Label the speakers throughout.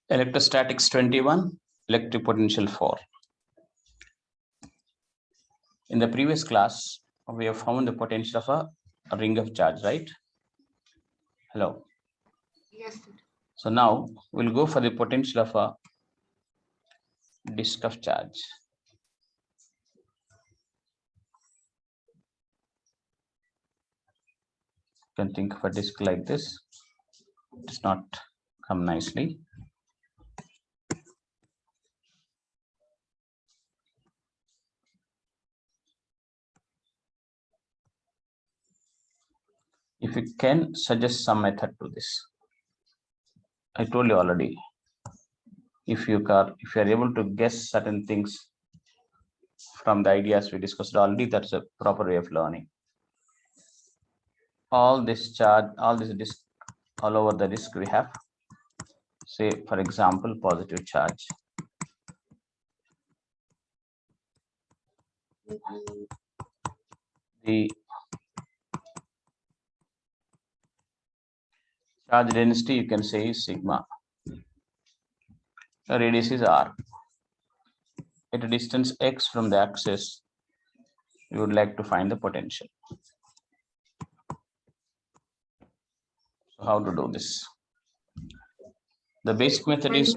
Speaker 1: Electrostatics 21, electric potential 4. In the previous class, we have found the potential of a ring of charge, right? Hello.
Speaker 2: Yes, sir.
Speaker 1: So now we'll go for the potential of a disk of charge. You can think of a disk like this. It does not come nicely. If you can suggest some method to this. I told you already. If you are able to guess certain things from the ideas we discussed already, that's a proper way of learning. All this charge, all this disk, all over the disk we have, say for example, positive charge. The charge density you can say is sigma. The radius is r. At a distance x from the axis, you would like to find the potential. So how to do this? The basic method is,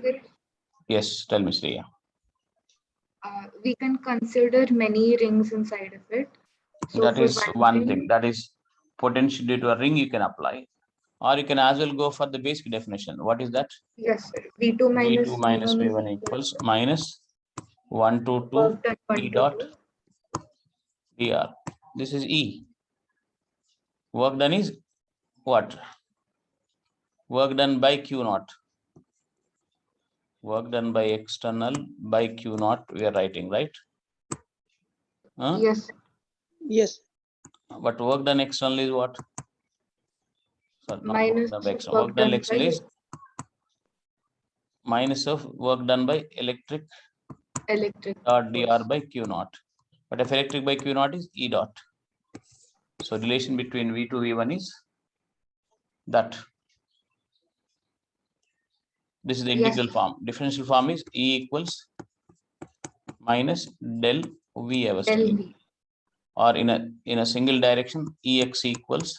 Speaker 1: yes, tell me, Sriya.
Speaker 2: We can consider many rings inside of it. So
Speaker 1: that
Speaker 2: for
Speaker 1: is one
Speaker 2: ring,
Speaker 1: thing, that is potential due to a ring you can apply, or you can as well go for the basic definition. What is that?
Speaker 2: yes, sir. V2 minus
Speaker 1: V2 minus
Speaker 2: V1
Speaker 1: V1 equals minus 1 to 2
Speaker 2: work done 1
Speaker 1: E
Speaker 2: to
Speaker 1: dot
Speaker 2: 2.
Speaker 1: dr. This is E. Work done is what? Work done by Q naught. Work done by external by Q naught we are writing, right? Huh?
Speaker 2: Yes.
Speaker 3: Yes.
Speaker 1: But work done external is what? So
Speaker 2: Minus
Speaker 1: work done external
Speaker 2: by
Speaker 1: is minus of work done by electric dot dr by Q naught. But if electric by Q naught is E dot. So relation between V2, V1 is that. This is the integral form. Differential form is E equals minus del V I was telling.
Speaker 2: LV.
Speaker 1: Or in a single direction, Ex equals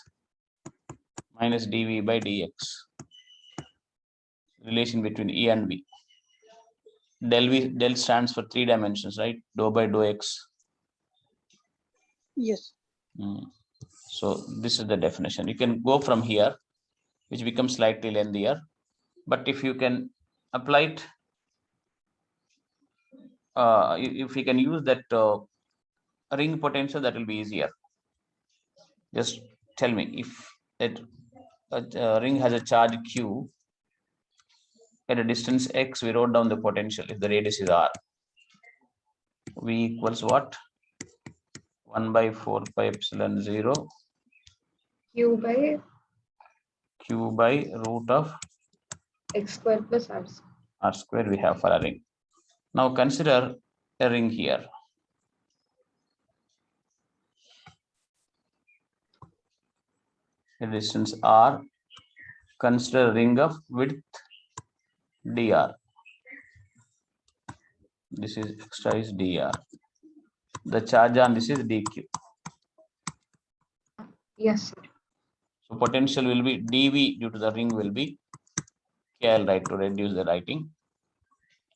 Speaker 1: minus dV by dx. Relation between E and V. Del stands for 3 dimensions, right? Dou by dou x.
Speaker 3: Yes.
Speaker 1: So this is the definition. You can go from here, which becomes slightly lengthier. But if you can apply it, if we can use that ring potential, that will be easier. Just tell me if that a ring has a charge q at a distance x, we wrote down the potential if the radius is r. V equals what? 1 by 4 pi epsilon 0
Speaker 2: Q by
Speaker 1: root of
Speaker 2: x square plus r square.
Speaker 1: R square we have for a ring. Now consider a ring here. A distance r, consider a ring of width dr. This is extra is dr. The charge on this is dq.
Speaker 2: Yes, sir.
Speaker 1: So potential will be dv due to the ring will be k. I'll write to reduce the writing.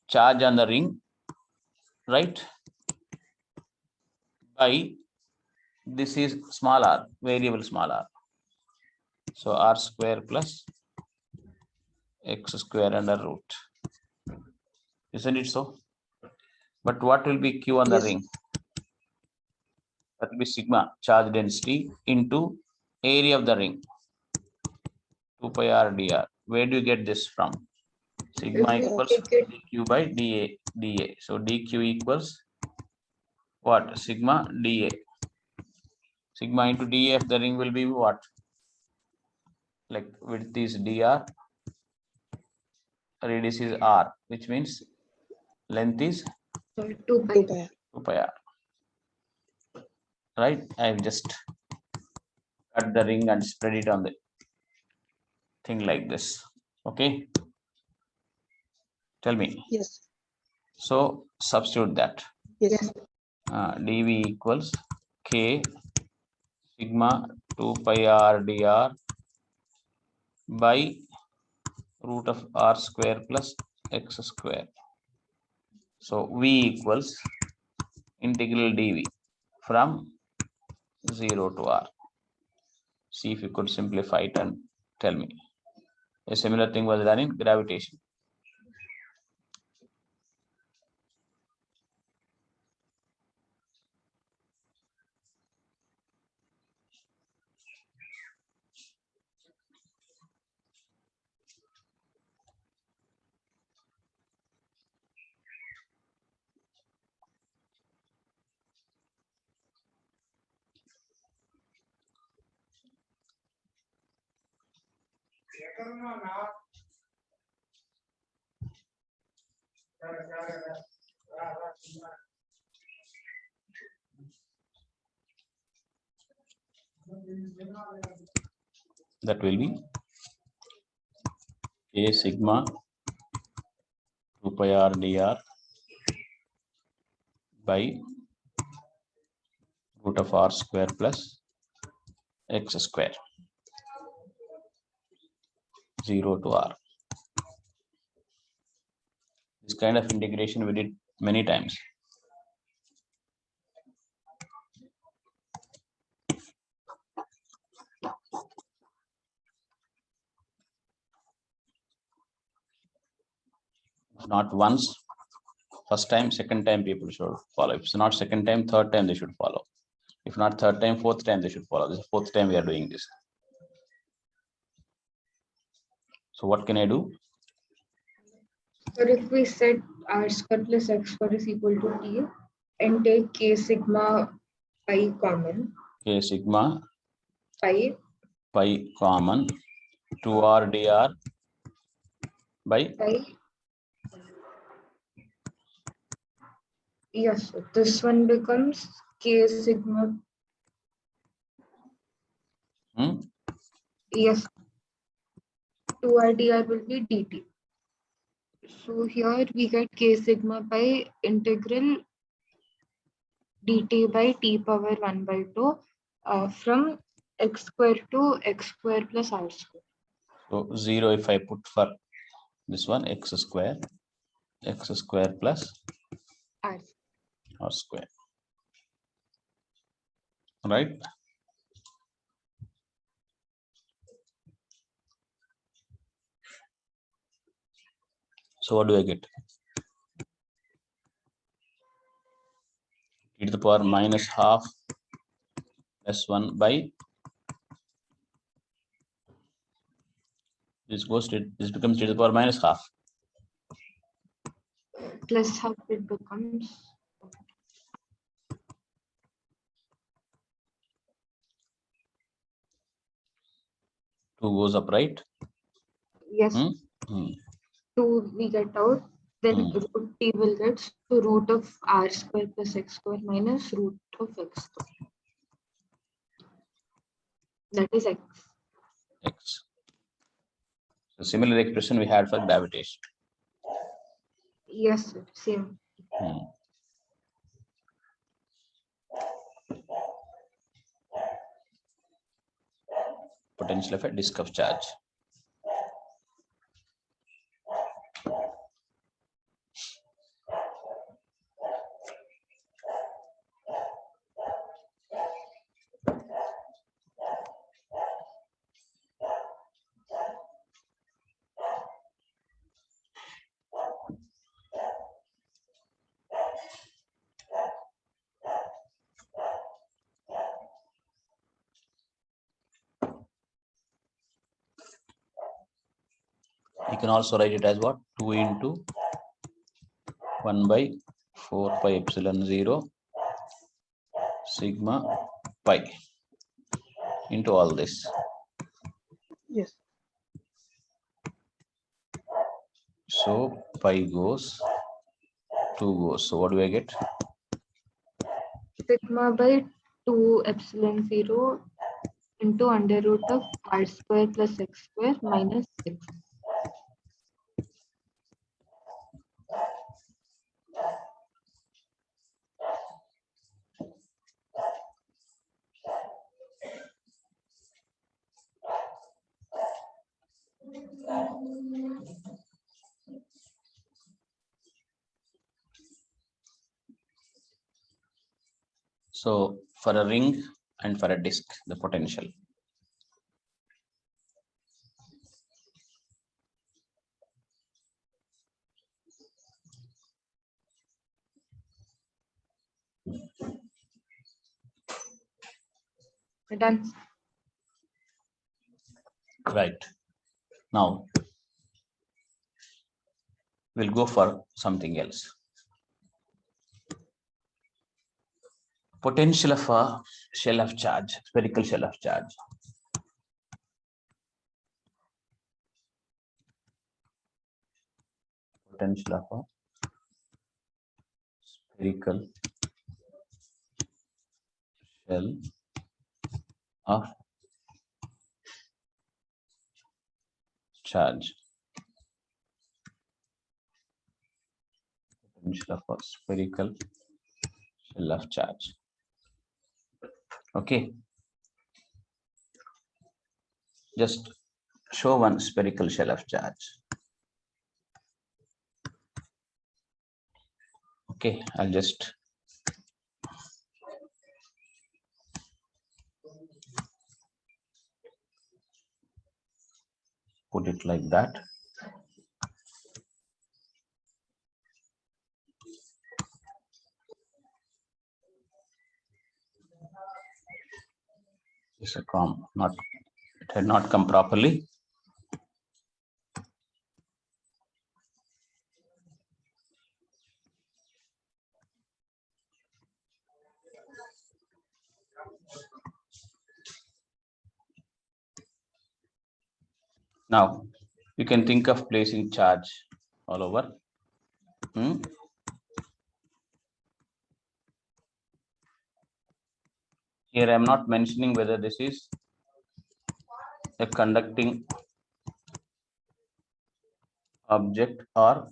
Speaker 1: Charge on the ring, right? By this is small r, variable small r. So r square plus x square under root. Isn't it so? But what will be q on the
Speaker 3: Yes.
Speaker 1: ring? That will be sigma charge density into area of the ring. 2 pi r dr. Where do you get this from? Sigma
Speaker 2: If we
Speaker 1: equals
Speaker 2: take it,
Speaker 1: dq by dA. So dq equals what? Sigma dA. Sigma into dA of the ring will be what? Like width is dr, radius is r, which means length is
Speaker 2: 2
Speaker 3: 2
Speaker 2: pi.
Speaker 3: pi.
Speaker 1: 2 pi r. Right? I've just cut the ring and spread it on the thing like this. Okay. Tell me.
Speaker 3: Yes.
Speaker 1: So substitute that.
Speaker 3: Yes.
Speaker 1: dv equals k sigma 2 pi r dr by root of r square plus x square. So v equals integral dv from 0 to r. See if you could simplify it and tell me. A similar thing was done in gravitation. That will be k sigma 2 pi r dr by root of r square plus x square 0 to r. This kind of integration we did many times. Not once, first time, second time people should follow. If it's not second time, third time they should follow. If not third time, fourth time they should follow. This is the fourth time we are doing this. So what can I do?
Speaker 2: Or if we set r square plus x square is equal to t and take k sigma pi common,
Speaker 1: K sigma
Speaker 2: pi
Speaker 1: common 2r dr by
Speaker 2: yes, so this one becomes k sigma. Yes, 2r dr will be dt. So here we get k sigma by integral dt by t power 1 by 2 from x square to x square plus r square.
Speaker 1: So 0 if I put for this one x square plus r square, right? So what do I get? E to the power minus half plus 1 by this goes to this becomes e to the power minus half.
Speaker 2: Plus half it becomes
Speaker 1: 2 goes up, right?
Speaker 2: yes. 2 we get out, then root t will get to root of r square plus x square minus root of x square. That is x.
Speaker 1: So similar expression we had for gravitation.
Speaker 2: Yes, sir, same.
Speaker 1: Potential of a disk of charge. You can also write it as what? 2 into 1 by 4 pi epsilon 0 sigma pi into all this.
Speaker 3: Yes.
Speaker 1: So pi goes, 2 goes. So what do I get?
Speaker 2: Sigma by 2 epsilon 0 into under root of r square plus x square minus 6.
Speaker 1: So for a ring and for a disk, the potential.
Speaker 2: Done.
Speaker 1: Right. Now we'll go for something else. Potential of a shell of charge, spherical shell of charge. Potential of a spherical shell of charge. Potential of a spherical shell of charge. Okay. Just show one spherical shell of charge. Okay, I'll just put it like that. It's a it had not come properly. Now you can think of placing charge all over. Here I am not mentioning whether this is a conducting object or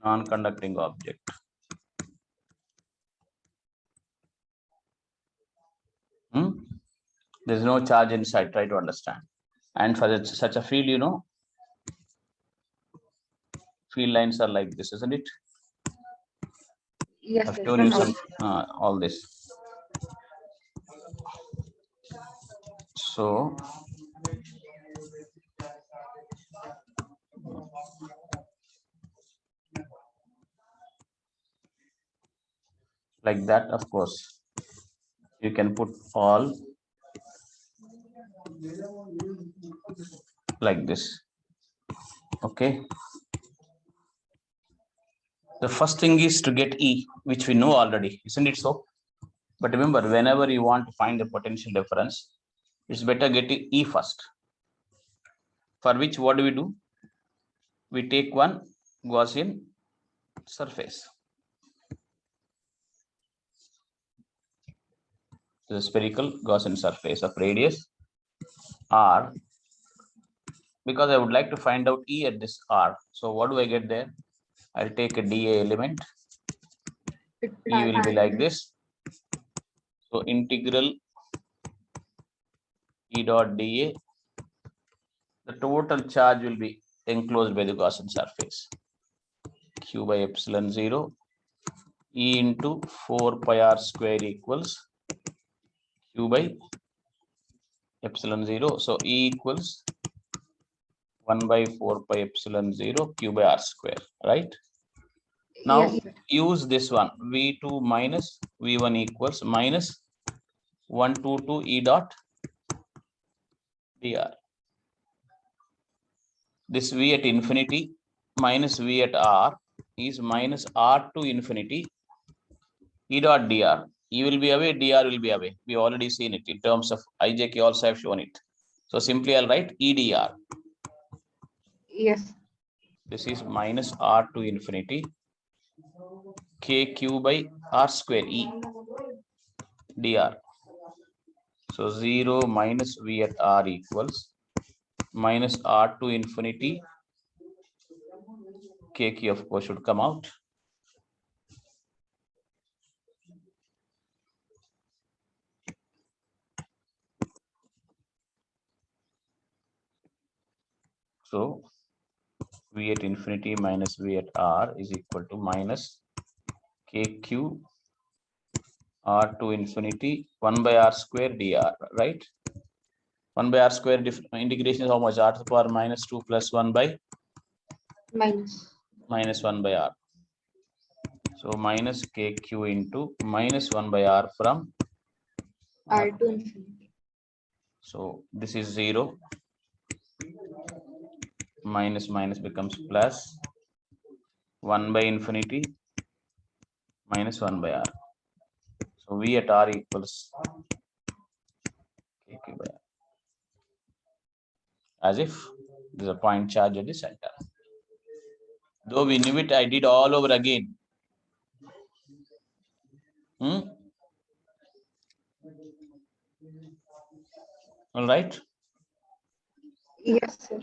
Speaker 1: non-conducting object. There is no charge inside. Try to understand. And for such a field, you know, field lines are like this, isn't it?
Speaker 2: Yes,
Speaker 1: I've
Speaker 2: yes,
Speaker 1: shown you
Speaker 2: that's
Speaker 1: some all this. So like that, of course, you can put all like this. Okay. The first thing is to get E, which we know already, isn't it so? But remember, whenever you want to find the potential difference, it's better getting E first. For which, what do? We take one Gaussian surface. The spherical Gaussian surface of radius R, because I would like to find out E at this R. So what do I get there? I'll take a dA element. E will be like this. So integral E dot dA. The total charge will be enclosed by the Gaussian surface. Q by epsilon 0 E into 4 pi r square equals Q by epsilon 0. So E equals 1 by 4 pi epsilon 0 Q by r square, right? Now use this one, V2 minus V1 equals minus 122 E dot dr. This V at infinity minus V at R is minus R to infinity E dot dr. E will be away, dr will be away. We already seen it in terms of IJK also have shown it. So simply I'll write E dr.
Speaker 2: Yes.
Speaker 1: This is minus R to infinity KQ by R square E dr. So 0 minus V at R equals minus R to infinity KQ, of course, should come out. So V at infinity minus V at R is equal to minus KQ R to infinity 1 by R square dr, right? 1 by R square integration is how much? R to the power minus 2 plus 1 by minus 1 by R. So minus KQ into minus 1 by R from
Speaker 2: R to infinity.
Speaker 1: So this is 0. Minus minus becomes plus 1 by infinity minus 1 by R. So V at R equals KQ by R. As if there's a point charge at the center. Though we knew it, I did all over again. All right.
Speaker 2: Yes, sir.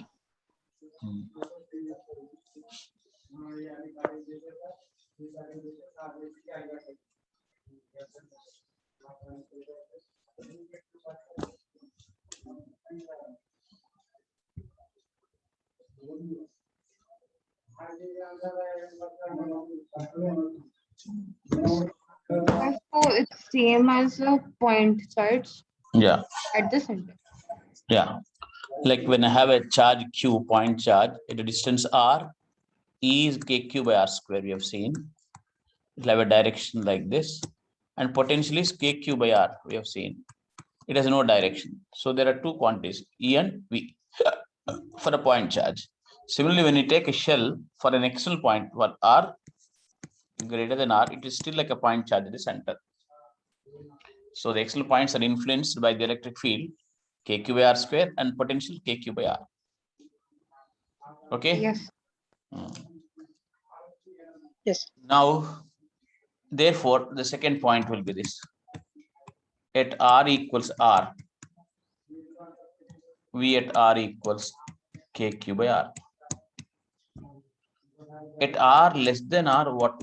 Speaker 2: So it's same as a point charge.
Speaker 1: Yeah.
Speaker 2: At the center.
Speaker 1: Yeah. Like when I have a charge Q, point charge at a distance R, E is KQ by R square, we have seen. It will have a direction like this. And potentially is KQ by R, we have seen. It has no direction. So there are two quantities, E and V for a point charge. Similarly, when you take a shell for an external point, what R greater than R, it is still like a point charge at the center. So the external points are influenced by the electric field KQ by R square and potential KQ by R. Okay?
Speaker 2: Yes.
Speaker 3: Yes.
Speaker 1: Now, therefore, the second point will be this. At R equals R, V at R equals KQ by R. At R less than R, what?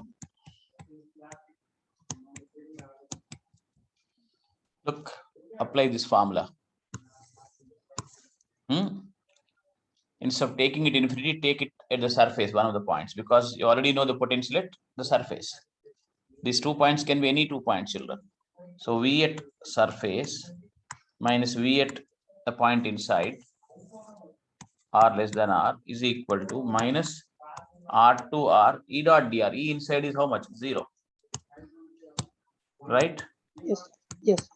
Speaker 1: Look, apply this formula. Instead of taking it infinity, take it at the surface, one of the points, because you already know the potential at the surface. These 2 points can be any 2 points, children. So V at surface minus V at a point inside, R less than R, is equal to minus R to R, E dot dr. E inside is how much? 0. Right?
Speaker 3: Yes. Yes.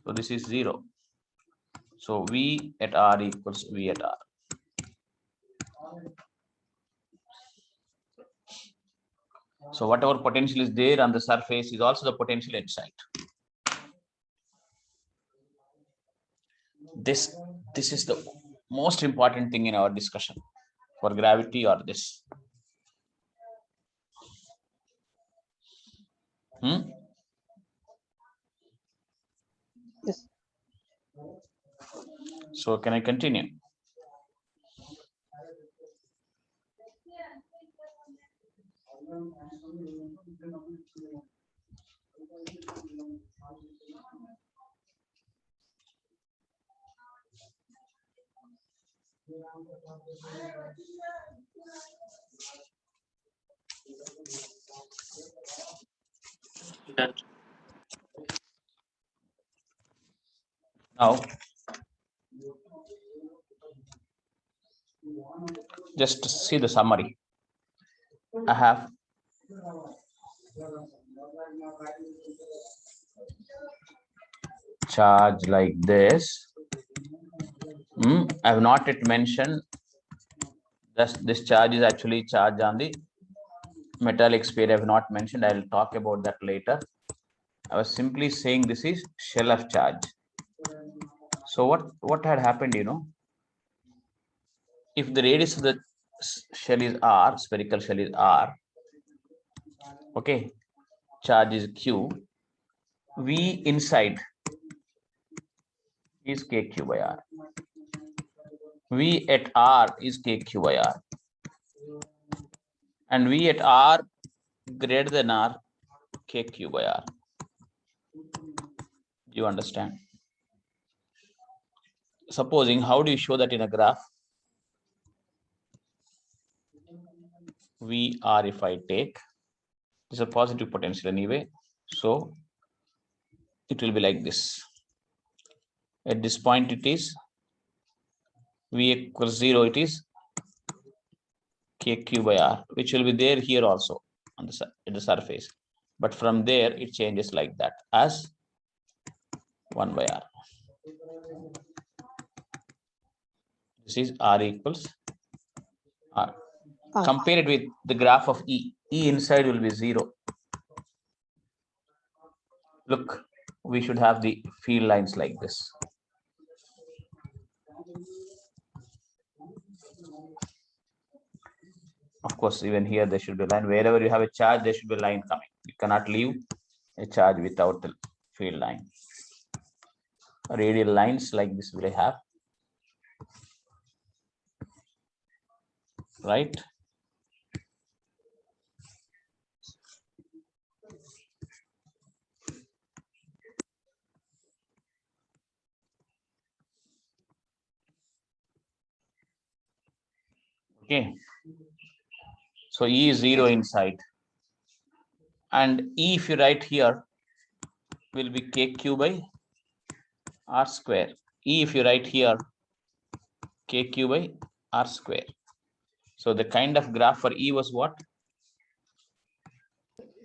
Speaker 1: So this is 0. So V at R equals V at R. So whatever potential is there on the surface is also the potential inside. This is the most important thing in our discussion for gravity or this.
Speaker 3: Yes.
Speaker 1: So can I continue? Now, just see the summary. I have charge like this. I have not yet mentioned this charge is actually charge on the metallic sphere. I have not mentioned. I will talk about that later. I was simply saying this is shell of charge. So what had happened, if the radius of the shell is R, spherical shell is R, okay, charge is Q, V inside is KQ by R. V at R is KQ by R. And V at R greater than R, KQ by R. Do you understand? Supposing, how do you show that in a graph? VR if I take, it's a positive potential anyway. So it will be like this. At this point, it is V equals 0, it is KQ by R, which will be there here also on the at the surface. But from there, it changes like that as 1 by R. This is R equals R. Compare it with the graph of E. E inside will be 0. Look, we should have the field lines like this. Of course, even here there should be a line. Wherever you have a charge, there should be a line coming. You cannot leave a charge without the field line. Radial lines like this will have, right? Okay. So E is 0 inside. And E, if you write here, will be KQ by R square. E, if you write here, KQ by R square. So the kind of graph for E was what?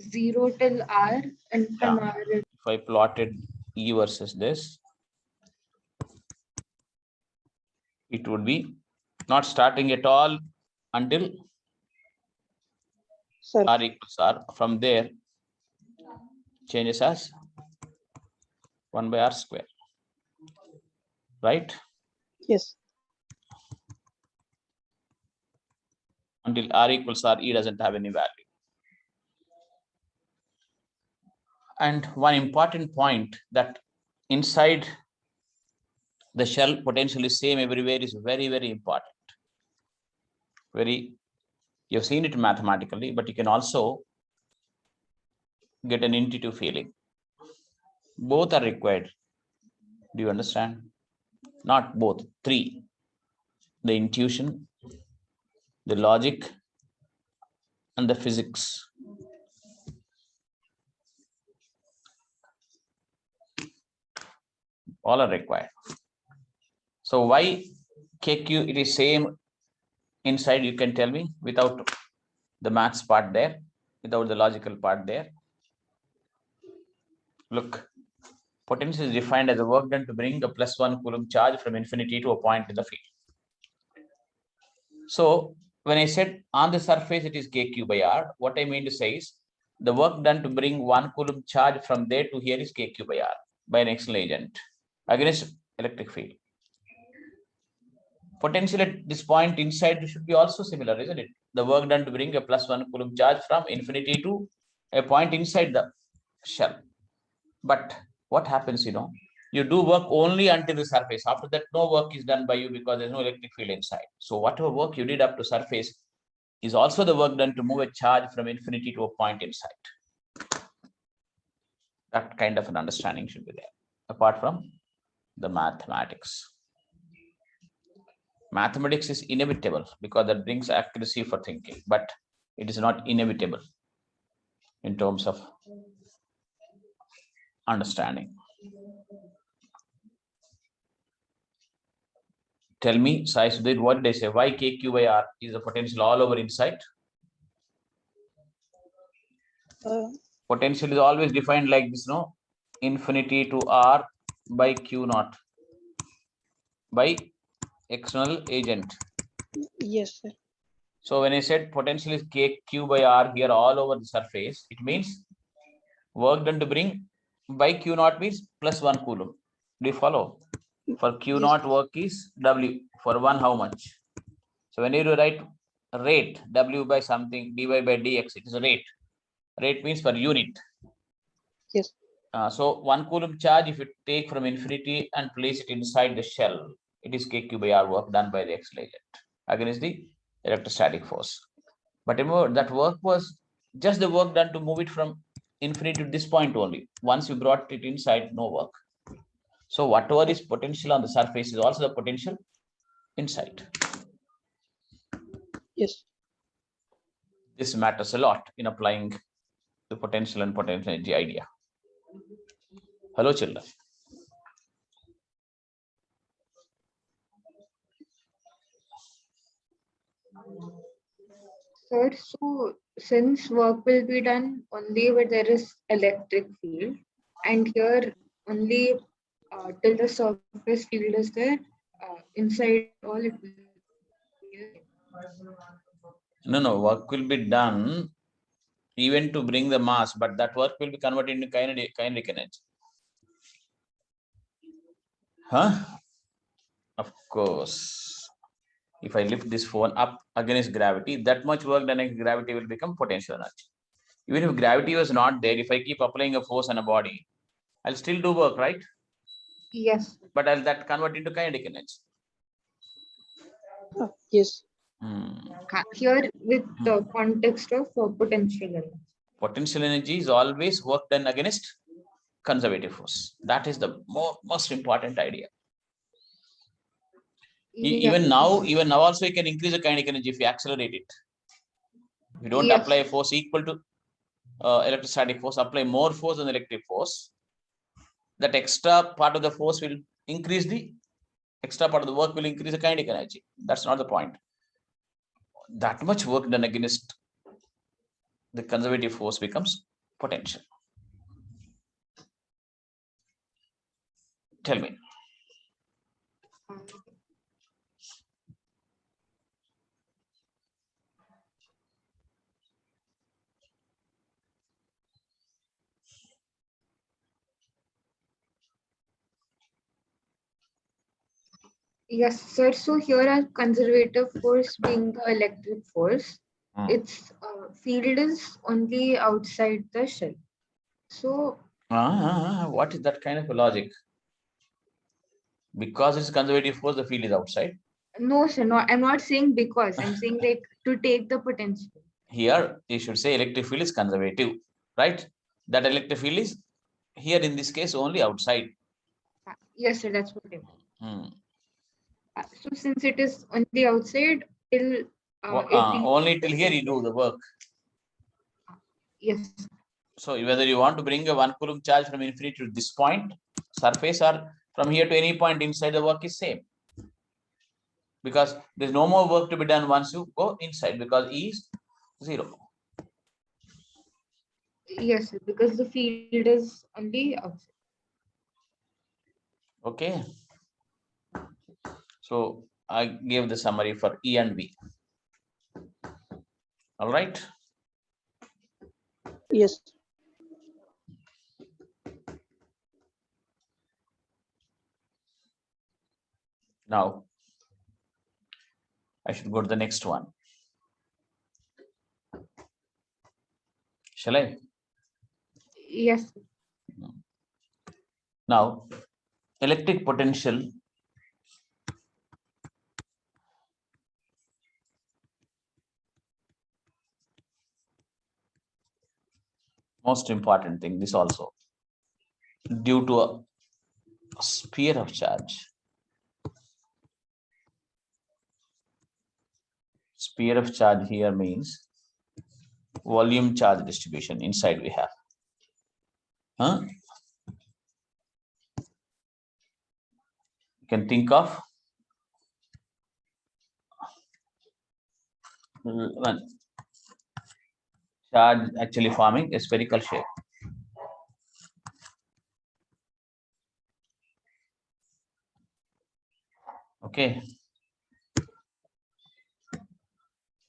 Speaker 2: 0 till R, and from R.
Speaker 1: If I plotted E versus this, it would be not starting at all until R equals R. From there, changes as 1 by R square. Right?
Speaker 3: Yes.
Speaker 1: Until R equals R, E doesn't have any value. And one important point that inside the shell potential is same everywhere is very, very important. You've seen it mathematically, but you can also get an intuitive feeling. Both are required. Do you understand? Not both, 3. The intuition, the logic, and the physics. All are required. So why KQ, it is same inside, you can tell me, without the maths part there, without the logical part there. Look, potential is defined as a work done to bring a +1 coulomb charge from infinity to a point in the field. So when I said on the surface it is KQ by R, what I mean to say is the work done to bring 1 coulomb charge from there to here is KQ by R by an external agent against electric field. Potential at this point inside should be also similar, isn't it? The work done to bring a +1 coulomb charge from infinity to a point inside the shell. But what happens, you do work only until the surface. After that, no work is done by you because there's no electric field inside. So whatever work you did up to surface is also the work done to move a charge from infinity to a point inside. That kind of an understanding should be there, apart from the mathematics. Mathematics is inevitable because that brings accuracy for thinking, but it is not inevitable in terms of understanding. Tell me, Sai Sudhir, what did I say? Why KQ by R is the potential all over inside? Potential is always defined like this, no? Infinity to R by Q naught by external agent.
Speaker 3: Yes, sir.
Speaker 1: So when I said potential is KQ by R here all over the surface, it means work done to bring by Q naught means +1 coulomb. Do you follow? For Q naught work is W. For 1, how much? So when you write rate, W by something, dy by dx, it is a rate. Rate means per unit.
Speaker 3: Yes.
Speaker 1: So 1 coulomb charge, if you take from infinity and place it inside the shell, it is KQ by R work done by the external agent against the electrostatic force. But remember, that work was just the work done to move it from infinity to this point only. Once you brought it inside, no work. So whatever is potential on the surface is also the potential inside.
Speaker 3: Yes.
Speaker 1: This matters a lot in applying the potential and potential energy idea. Hello, children.
Speaker 2: Sir, so since work will be done only where there is electric field, and here only till the surface field is there, inside all it will be the same.
Speaker 1: No, work will be done even to bring the mass, but that work will be converted into kinetic energy. Huh? Of course. If I lift this phone up against gravity, that much work done against gravity will become potential energy. Even if gravity was not there, if I keep applying a force on a body, I'll still do work, right?
Speaker 2: Yes.
Speaker 1: But I'll that convert into kinetic energy.
Speaker 3: Yes.
Speaker 2: Here with the context of potential energy.
Speaker 1: Potential energy is always work done against conservative force. That is the most important idea. Even now also you can increase the kinetic energy if you accelerate it. If you don't apply a force equal to electrostatic force, apply more force than electric force, that extra part of the force will increase the extra part of the work will increase the kinetic energy. That's not the point. That much work done against the conservative force becomes potential. Tell me.
Speaker 2: Yes, sir. So here our conservative force being the electric force, its field is only outside the shell. So
Speaker 1: what is that kind of a logic? Because it's conservative force, the field is outside.
Speaker 2: No, sir. No, I'm not saying because. I'm saying like to take the potential.
Speaker 1: Here you should say electric field is conservative, right? That electric field is here in this case only outside.
Speaker 2: Yes, sir. That's what I meant. So since it is on the outside, till
Speaker 1: only till here you do the work.
Speaker 2: Yes.
Speaker 1: So whether you want to bring a 1 coulomb charge from infinity to this point surface or from here to any point inside, the work is same. Because there's no more work to be done once you go inside, because E is 0.
Speaker 2: Yes, sir, because the field is on the outside.
Speaker 1: Okay. So I gave the summary for E and V. All right.
Speaker 3: Yes.
Speaker 1: Now I should go to the next one. Shall I?
Speaker 2: Yes.
Speaker 1: Now, electric potential most important thing, this also due to a sphere of charge. Sphere of charge here means volume charge distribution. Inside we have. You can think of one charge actually forming a spherical shape. Okay.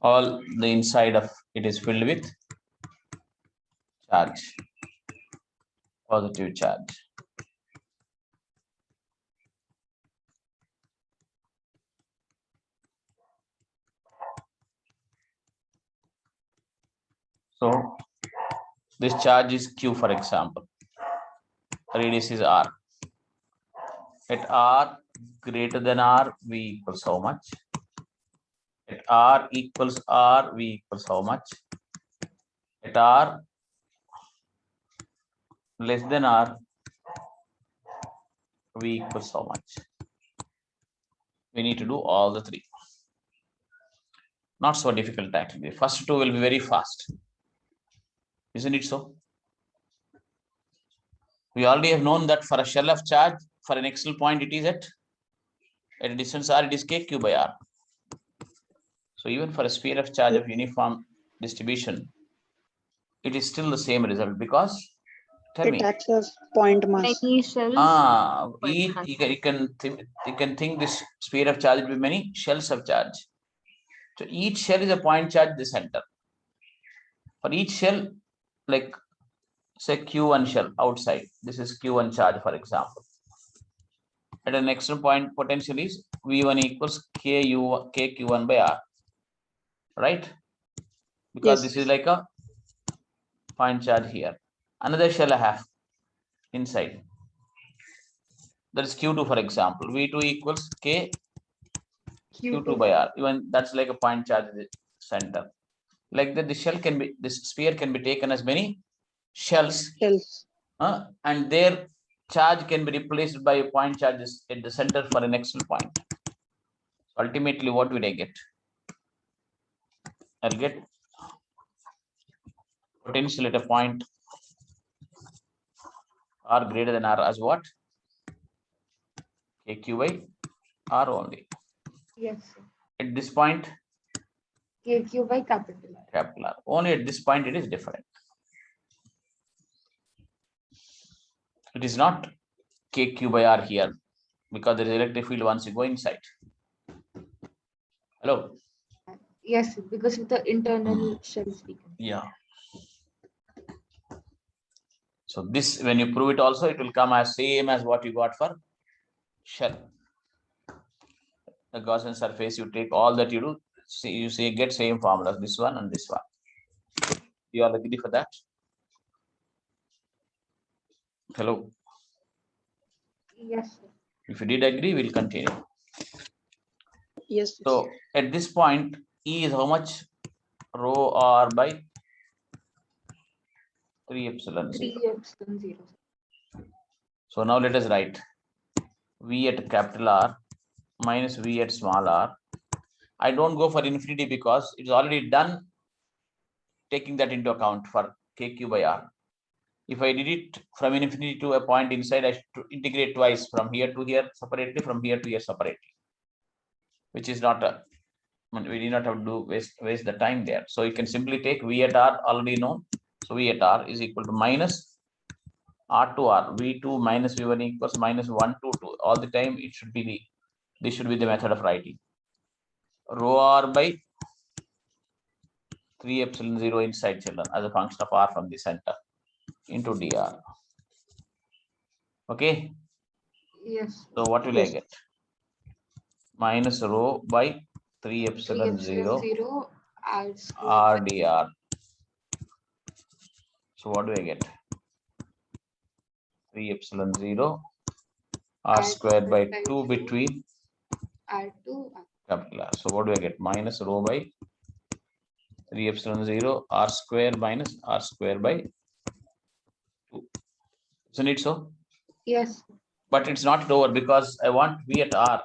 Speaker 1: All the inside of it is filled with charge, positive charge. So this charge is Q, for example. Radius is R. At R greater than R, V equals how much? At R equals R, V equals how much? At R less than R, V equals how much? We need to do all the three. Not so difficult actually. First two will be very fast. Isn't it so? We already have known that for a shell of charge, for an axial point, it is at a distance r, it is kq by r. So even for a sphere of charge of uniform distribution, it is still the same result because, tell
Speaker 3: It
Speaker 1: me.
Speaker 3: acts as point mass.
Speaker 2: Many shells.
Speaker 1: You can think this sphere of charge will be many shells of charge. So each shell is a point charge at the center. For each shell, like say Q1 shell outside, this is Q1 charge, for example. At an extra point, potential is V1 equals KQ1 by R, right? Because
Speaker 3: Yes.
Speaker 1: this is like a point charge here. Another shell I have inside. That is Q2, for example. V2 equals K Q2 by R. Even that's like a point charge at the center. Like that, this sphere can be taken as many shells, and their charge can be replaced by point charges at the center for an axial point. Ultimately, what will I get? I'll get potential at a point R greater than R as what? KQ by R only.
Speaker 2: Yes, sir.
Speaker 1: At this point,
Speaker 2: KQ by capital R.
Speaker 1: capital R. Only at this point it is different. It is not KQ by R here because there is electric field once you go inside. Hello?
Speaker 2: Yes, sir, because of the internal shells we can.
Speaker 1: Yeah. So this, when you prove it also, it will come as same as what you got for shell. The Gaussian surface, you take all that you do, see, you say get same formulas, this one and this one. You all agree for that? Hello?
Speaker 2: Yes, sir.
Speaker 1: If you did agree, we'll continue.
Speaker 3: Yes.
Speaker 1: So at this point, E is how much? Rho R by 3 epsilon 0.
Speaker 2: 3 epsilon 0.
Speaker 1: So now let us write V at capital R minus V at small r. I don't go for infinity because it's already done taking that into account for KQ by R. If I did it from infinity to a point inside, I should integrate twice from here to here separately, from here to here separately, which is not a, we do not have to do waste the time there. So you can simply take V at R already known. So V at R is equal to minus R to R, V2 minus V1 equals minus 1 to 2. All the time it should be this should be the method of writing. Rho R by 3 epsilon 0 inside, children, as a function of R from the center into dr. Okay.
Speaker 2: Yes.
Speaker 1: So what will I get? Minus rho by 3 epsilon 0
Speaker 2: R square
Speaker 1: R dr. So what do I get? 3 epsilon 0 R squared by 2 between
Speaker 2: R2
Speaker 1: capital R. So what do I get? Minus rho by 3 epsilon 0 R square minus R square by 2. Isn't it so?
Speaker 2: Yes.
Speaker 1: But it's not over because I want V at R.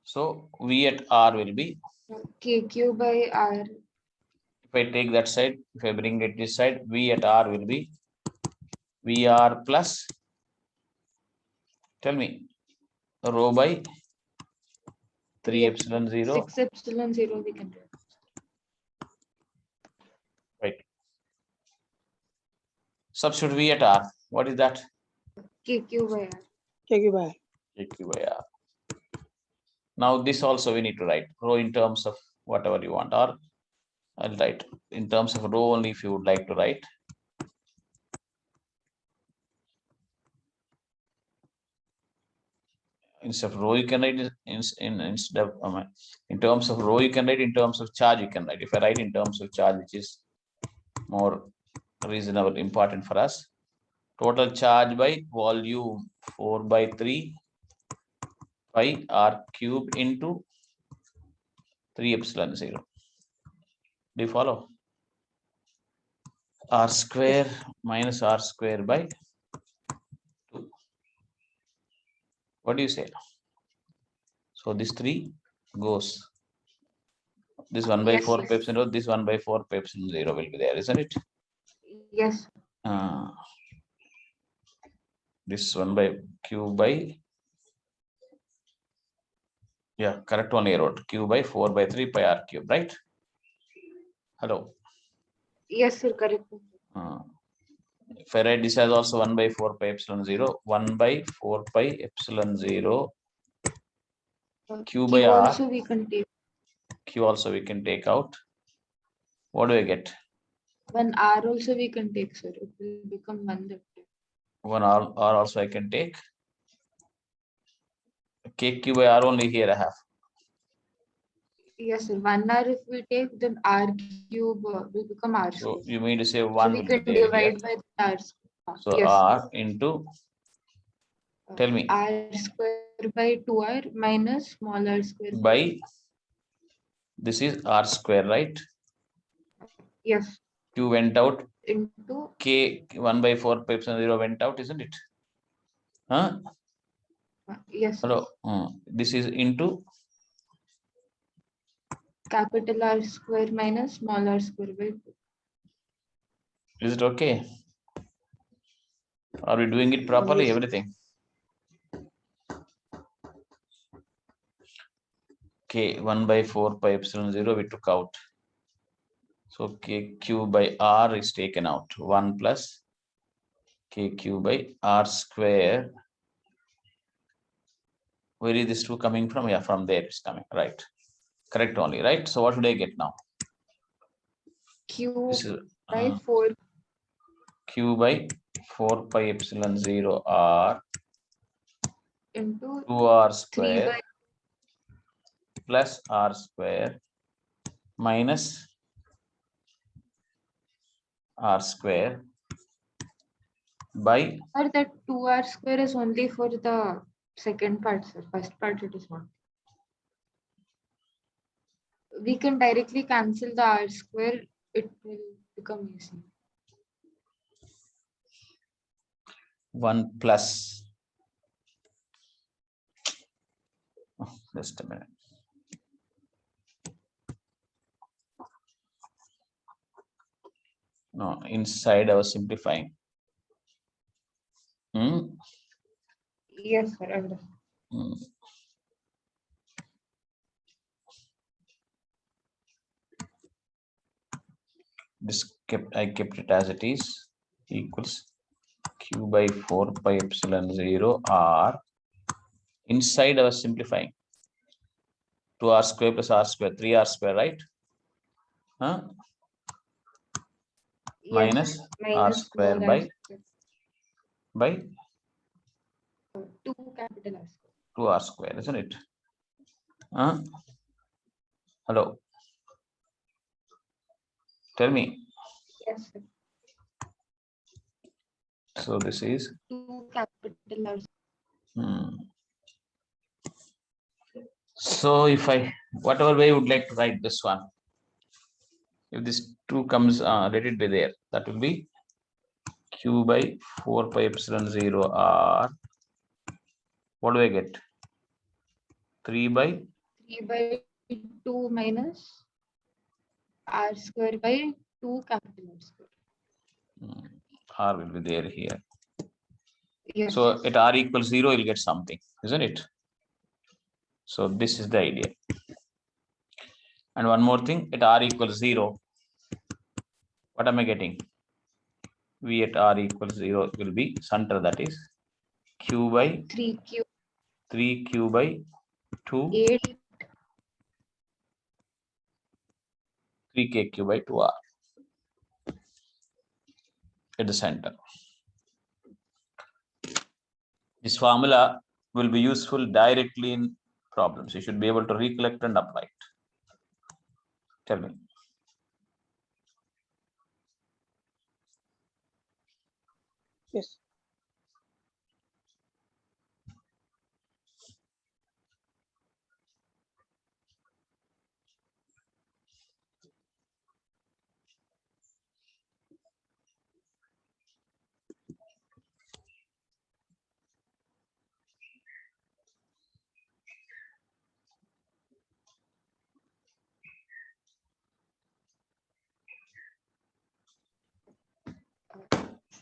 Speaker 1: So V at R will be,
Speaker 2: KQ by R.
Speaker 1: if I take that side, if I bring it this side, V at R will be VR plus, tell me, rho by 3 epsilon 0.
Speaker 2: 6 epsilon 0 we can do.
Speaker 1: Right. Substitute V at R. What is that?
Speaker 2: KQ by R.
Speaker 3: KQ by R.
Speaker 1: KQ by R. Now this also we need to write rho in terms of whatever you want, or I'll write in terms of rho only if you would like to write. Instead of rho, you can write instead of in terms of rho, you can write in terms of charge. You can write. If I write in terms of charge, which is more reasonable, important for us. Total charge by volume 4 by 3 pi r cubed into 3 epsilon 0. Do you follow? R square minus R square by 2. What do you say? So this 3 goes. This 1 by
Speaker 2: Yes,
Speaker 1: 4
Speaker 2: yes.
Speaker 1: pi epsilon 0, this 1 by 4 pi epsilon 0 will be there, isn't it?
Speaker 2: Yes.
Speaker 1: This 1 by q by, yeah, correct one I wrote, q by 4 by 3 pi r cube, right? Hello.
Speaker 2: Yes, sir. Correct.
Speaker 1: If I write this as also 1 by 4 pi epsilon 0, 1 by 4 pi epsilon 0 q by r,
Speaker 2: also we can take.
Speaker 1: q also we can take out. What do I get?
Speaker 2: One R also we can take, sir. It will become 1 that time.
Speaker 1: 1 r also I can take. K q by r only here I have.
Speaker 2: Yes, sir. 1 R if we take, then R cube will become R
Speaker 1: So
Speaker 2: square.
Speaker 1: you mean to say
Speaker 2: So
Speaker 1: 1
Speaker 2: we
Speaker 1: will be
Speaker 2: can
Speaker 1: there here.
Speaker 2: divide by the R square.
Speaker 1: So
Speaker 2: Yes.
Speaker 1: r into, tell me,
Speaker 2: R square by 2R minus small r square
Speaker 1: by, this is r square, right?
Speaker 2: Yes.
Speaker 1: Q went out,
Speaker 2: Into
Speaker 1: k 1 by 4 pi epsilon 0 went out, isn't it? Huh?
Speaker 2: yes.
Speaker 1: Hello. This is into
Speaker 2: Capital R square minus small r square by 2.
Speaker 1: Is it okay? Are we doing it properly?
Speaker 2: Yes.
Speaker 1: Everything. K 1 by 4 pi epsilon 0 we took out. So k q by r is taken out. 1 plus k q by r square. Where is this 2 coming from? Yeah, from there it's coming. Right. Correct only, right? So what should I get now?
Speaker 2: Q
Speaker 1: This is
Speaker 2: by 4.
Speaker 1: q by 4 pi epsilon 0 r
Speaker 2: Into
Speaker 1: 2r
Speaker 2: 3
Speaker 1: square
Speaker 2: by
Speaker 1: plus r square minus r square by,
Speaker 2: or that 2R square is only for the second part, sir. First part it is not. We can directly cancel the R square. It will become easy.
Speaker 1: 1 plus, just a minute. No, inside I was simplifying.
Speaker 2: Yes, sir. Understand.
Speaker 1: This I kept it as it is, equals q by 4 pi epsilon 0 r. Inside I was simplifying. 2r square plus r square, 3r square, right? Huh?
Speaker 2: Yes,
Speaker 1: Minus r square
Speaker 2: small
Speaker 1: by
Speaker 2: r square. 2 capital R square.
Speaker 1: 2r square, isn't it? Hello. Tell me.
Speaker 2: Yes, sir.
Speaker 1: So this is
Speaker 2: 2 capital R
Speaker 1: Hmm. So if I, whatever way you would like to write this one, if this 2 comes, let it be there. That will be q by 4 pi epsilon 0 r. What do I get? 3 by
Speaker 2: 3 by 2 minus R square by 2 capital R square.
Speaker 1: r will be there here.
Speaker 2: Yes.
Speaker 1: So at r equals 0, you'll get something, isn't it? So this is the idea. And one more thing, at r equals 0, what am I getting? V at r equals 0 will be center, that is q by
Speaker 2: 3Q
Speaker 1: 3q by 2
Speaker 2: 8
Speaker 1: 3kq by 2r at the center. This formula will be useful directly in problems. You should be able to recollect and apply it. Tell me.
Speaker 3: Yes.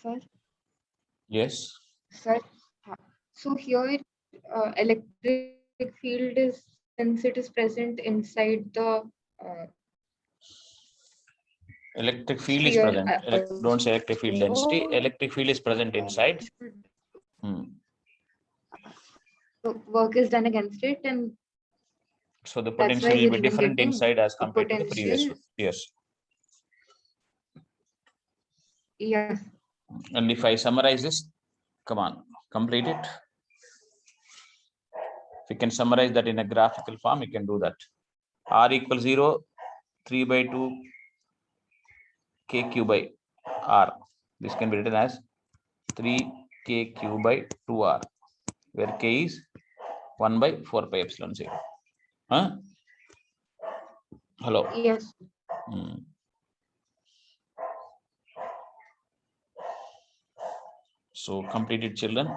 Speaker 2: Sir,
Speaker 1: Yes.
Speaker 2: sir. So here, electric field is, since it is present inside the
Speaker 1: Electric field is
Speaker 2: sphere.
Speaker 1: present. Don't say electric field density. Electric field is present inside.
Speaker 2: So work is done against it, and
Speaker 1: So the
Speaker 2: that's
Speaker 1: potential
Speaker 2: why
Speaker 1: will
Speaker 2: we're
Speaker 1: be
Speaker 2: even
Speaker 1: different
Speaker 2: getting
Speaker 1: inside as
Speaker 2: a
Speaker 1: compared to the previous
Speaker 2: potential.
Speaker 1: one. Yes.
Speaker 2: Yes.
Speaker 1: And if I summarize this, come on, complete it. If you can summarize that in a graphical form, you can do that. R equals 0, 3 by 2 KQ by R. This can be written as 3 KQ by 2R, where K is 1 by 4 pi epsilon 0. Huh? Hello.
Speaker 2: Yes.
Speaker 1: So completed, children.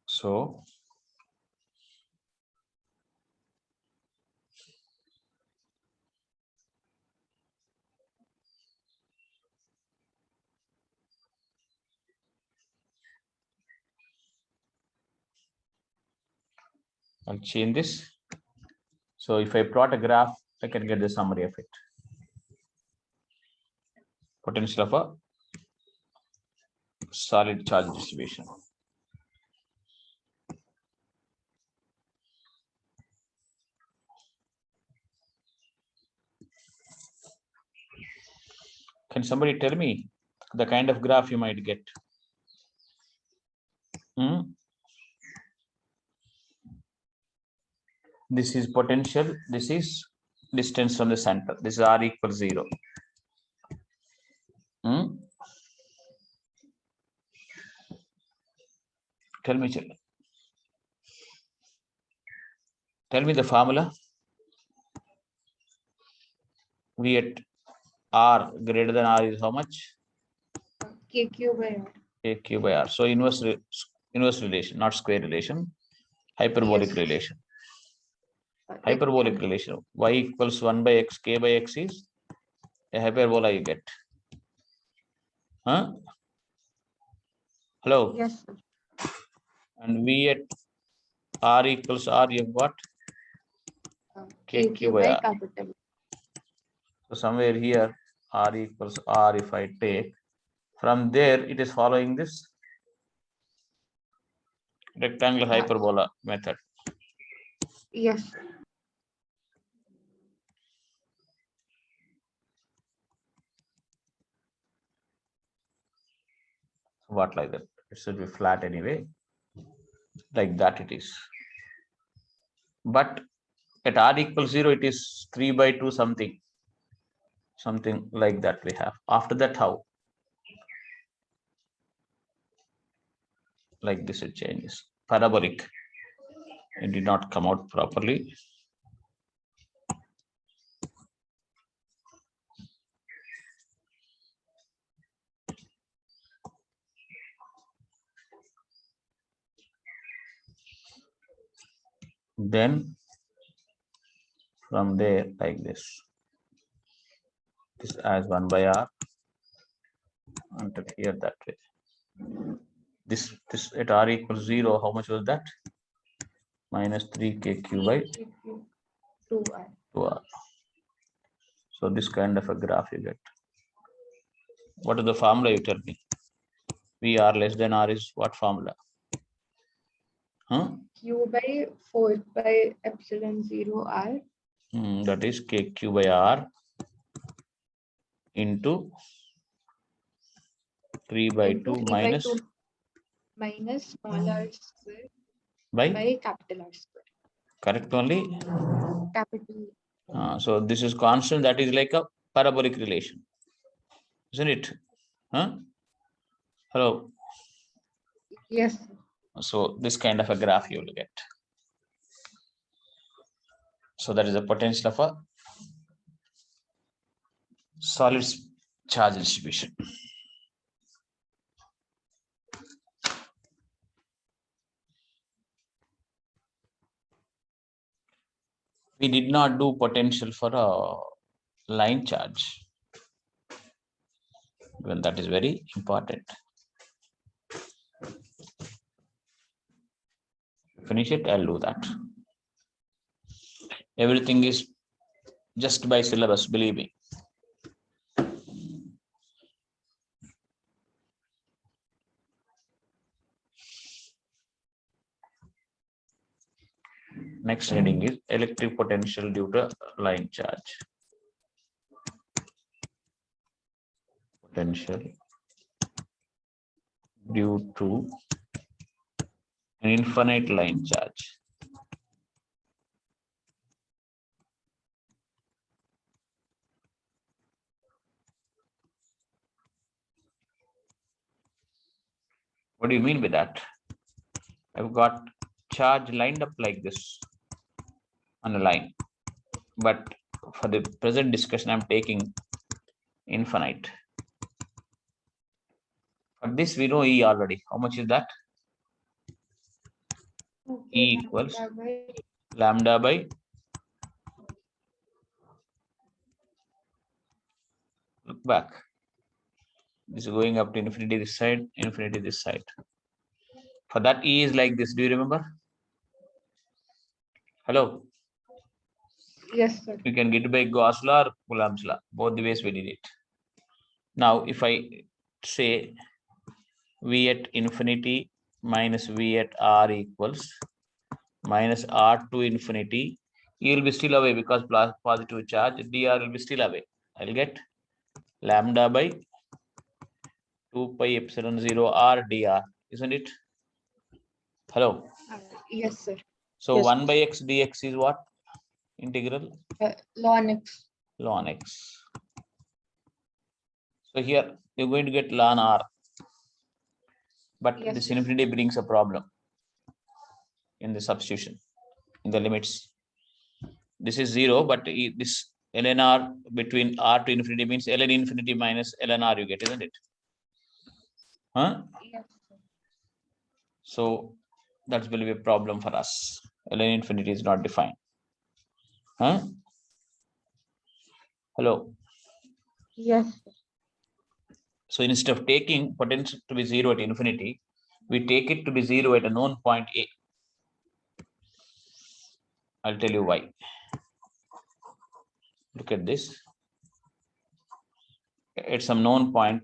Speaker 1: So I'll change this. So if I plot a graph, I can get the summary of it. Potential of a solid charge distribution. Can somebody tell me the kind of graph you might get? This is potential. This is distance from the center. This is R equals 0. Tell me, children. Tell me the formula. V at R greater than R is how much?
Speaker 2: KQ by R.
Speaker 1: KQ by R. So inverse relation, not square relation. Hyperbolic
Speaker 2: Yes.
Speaker 1: relation. Hyperbolic relation. Y equals 1 by x, k by x is a hyperbola you get. Huh? Hello?
Speaker 2: Yes, sir.
Speaker 1: And V at R equals R, you've got KQ by R.
Speaker 2: Capital.
Speaker 1: So somewhere here, R equals R, if I take, from there, it is following this rectangular hyperbola method.
Speaker 2: Yes.
Speaker 1: What like that? It should be flat anyway. Like that it is. But at R equals 0, it is 3 by 2 something. Something like that we have. After that, how? Like this it changes. Parabolic. It did not come out properly. Then from there, like this. This as 1 by R until here that way. This at R equals 0, how much was that? Minus 3 KQ by
Speaker 2: 2R.
Speaker 1: 2R. So this kind of a graph you get. What is the formula, you tell me? VR less than R is what formula? Huh?
Speaker 2: Q by 4 by epsilon 0 R.
Speaker 1: That is KQ by R into 3 by 2 minus
Speaker 2: minus small r square
Speaker 1: by
Speaker 2: capital R square.
Speaker 1: Correct only?
Speaker 2: Capital.
Speaker 1: So this is constant, that is like a parabolic relation, isn't it? Huh? Hello.
Speaker 2: Yes.
Speaker 1: So this kind of a graph you will get. So that is the potential of a solid charge distribution. We did not do potential for a line charge. Well, that is very important. Finish it, I'll do that. Everything is just by syllabus, believe me. Next heading is electric potential due to line charge. Potential due to an infinite line charge. What do you mean by that? I've got charge lined up like this on a line, but for the present discussion, I'm taking infinite. For this, we know E already. How much is that? E equals lambda by look back. This is going up to infinity this side, infinity this side. For that, E is like this. Do you remember? Hello.
Speaker 2: Yes, sir.
Speaker 1: You can get it by Gauss law or Coulomb's law. Both the ways we did it. Now, if I say V at infinity minus V at R equals minus R to infinity, E will be still away because positive charge, dr will be still away. I'll get lambda by 2 pi epsilon 0 R dr, isn't it? Hello.
Speaker 2: Yes, sir.
Speaker 1: So
Speaker 3: Yes.
Speaker 1: 1 by x dx is what? Integral
Speaker 2: Ln x.
Speaker 1: ln x. So here you're going to get ln R. But
Speaker 2: Yes,
Speaker 1: this
Speaker 2: sir.
Speaker 1: infinity brings a problem in the substitution, in the limits. This is 0, but this ln R between R to infinity means ln infinity minus ln R you get, isn't it? Huh?
Speaker 2: Yes, sir.
Speaker 1: So that will be a problem for us. Ln infinity is not defined. Huh? Hello.
Speaker 2: Yes, sir.
Speaker 1: So instead of taking potential to be 0 at infinity, we take it to be 0 at a known point A. I'll tell you why. Look at this. At some known point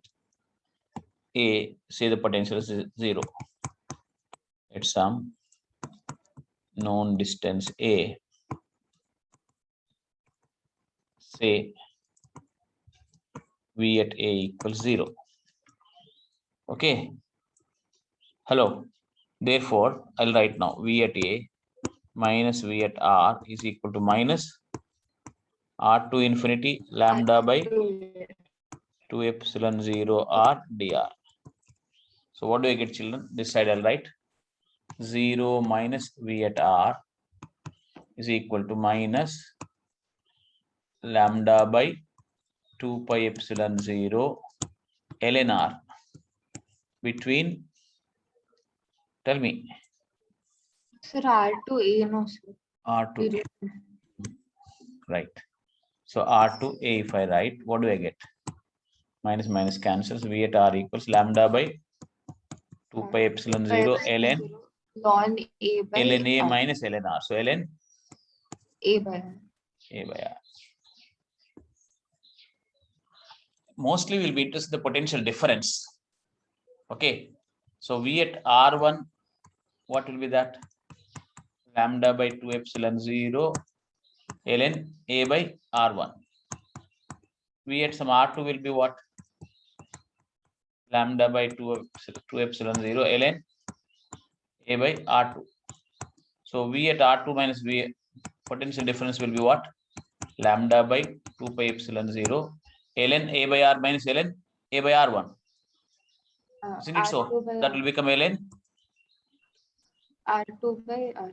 Speaker 1: A, say the potential is 0. At some known distance A, say V at A equals 0. Okay. Hello. Therefore, I'll write now V at A minus V at R is equal to minus R to infinity lambda by 2 epsilon 0 R dr. So what do I get, children? This side I'll write 0 minus V at R is equal to minus lambda by 2 pi epsilon 0 ln R between, tell me.
Speaker 2: Sir, R to A, no, sir.
Speaker 1: R to A. Right. So R to A, if I write, what do I get? Minus minus cancels. V at R equals lambda by 2 pi epsilon 0 ln
Speaker 2: A by
Speaker 1: ln A
Speaker 2: R.
Speaker 1: minus ln R. So ln
Speaker 2: A by R.
Speaker 1: A by R. Mostly we'll be interested in the potential difference. Okay. So V at R1, what will be that? Lambda by 2 epsilon 0 ln A by R1. V at some R2 will be what? Lambda by 2 epsilon 0 ln A by R2. So V at R2 minus V potential difference will be what? Lambda by 2 pi epsilon 0 ln A by R minus ln A by R1. Isn't it so? That will become ln
Speaker 2: R2 by R.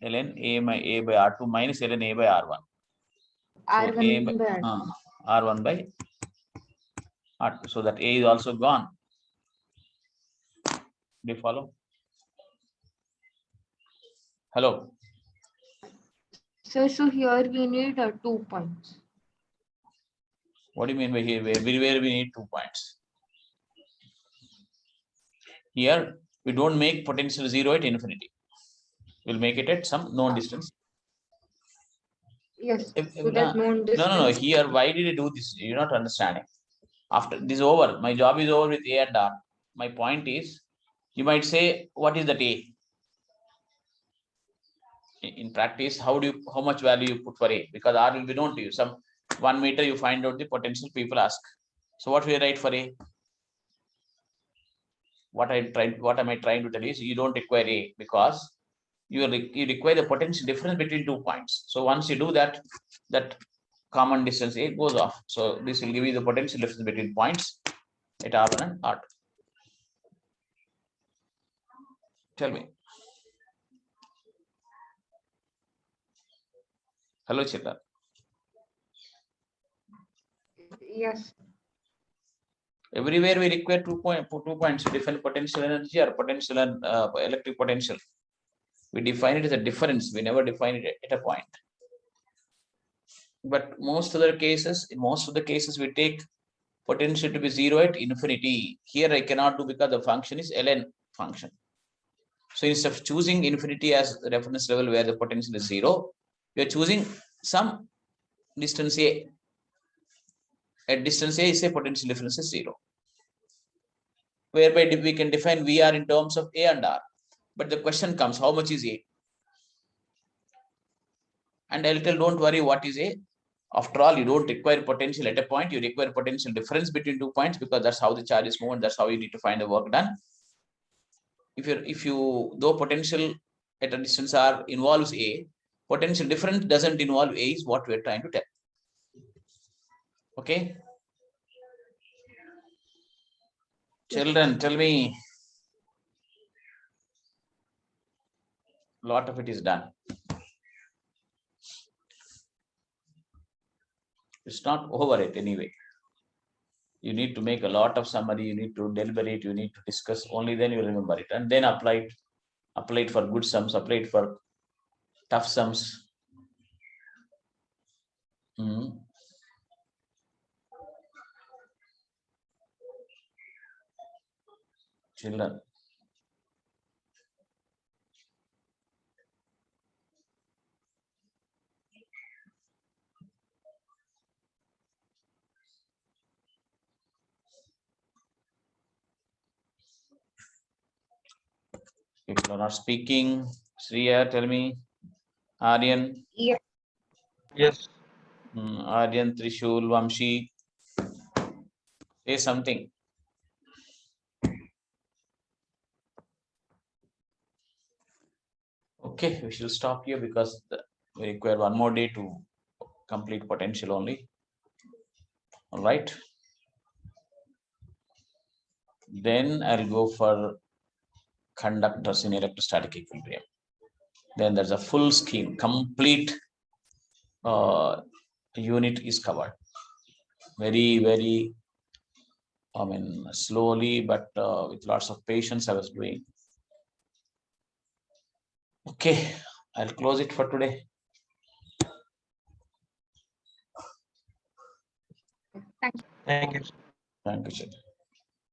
Speaker 1: ln A by R2 minus ln A by R1. So A by,
Speaker 2: R1 by R2.
Speaker 1: R1 by R2. So that A is also gone. Do you follow? Hello.
Speaker 2: So here we need 2 points.
Speaker 1: What do you mean by here? Everywhere we need 2 points. Here we don't make potential 0 at infinity. We'll make it at some known distance.
Speaker 2: Yes.
Speaker 1: If-
Speaker 2: So that known distance.
Speaker 1: No. Here, why did you do this? You're not understanding. After this is over, my job is over with A and R. My point is, you might say, what is that A? In practice, how much value you put for A? Because R will be known to you. Some 1 meter, you find out the potential, people ask. So what we write for A? What am I trying to tell you is you don't require A because you require the potential difference between 2 points. So once you do that, that common distance A goes off. So this will give you the potential difference between points at R1 and R2. Tell me. Hello, children.
Speaker 2: Yes.
Speaker 1: Everywhere we require 2 points to define potential energy or potential and electric potential. We define it as a difference. We never define it at a point. But in most of the cases, we take potential to be 0 at infinity. Here I cannot do because the function is ln function. So instead of choosing infinity as the reference level where the potential is 0, we are choosing some distance A. At distance A, say potential difference is 0. Whereby we can define VR in terms of A and R. But the question comes, how much is A? And I'll tell, don't worry, what is A? After all, you don't require potential at a point, you require potential difference between 2 points because that's how the charge is moved, that's how you need to find the work done. Though potential at a distance R involves A, potential difference doesn't involve A is what we're trying to tell. Okay? Children, tell me. A lot of it is done. It's not over it anyway. You need to make a lot of summary, you need to deliberate, you need to discuss, only then you remember it. And then apply it for good sums, apply it for tough sums. Children. People are not speaking. Shreya, tell me. Aryan.
Speaker 2: Yes.
Speaker 3: Yes.
Speaker 1: Aryan, Trishul, Vamshi. Say something. Okay, we shall stop here because we require one more day to complete potential only. All right. Then I'll go for conductors in electrostatic equilibrium. Then there's a full scheme, complete unit is covered. Very, slowly, but with lots of patience I was doing. Okay, I'll close it for today.
Speaker 2: Thank you.
Speaker 3: Thank you.
Speaker 1: Thank you, Chitra.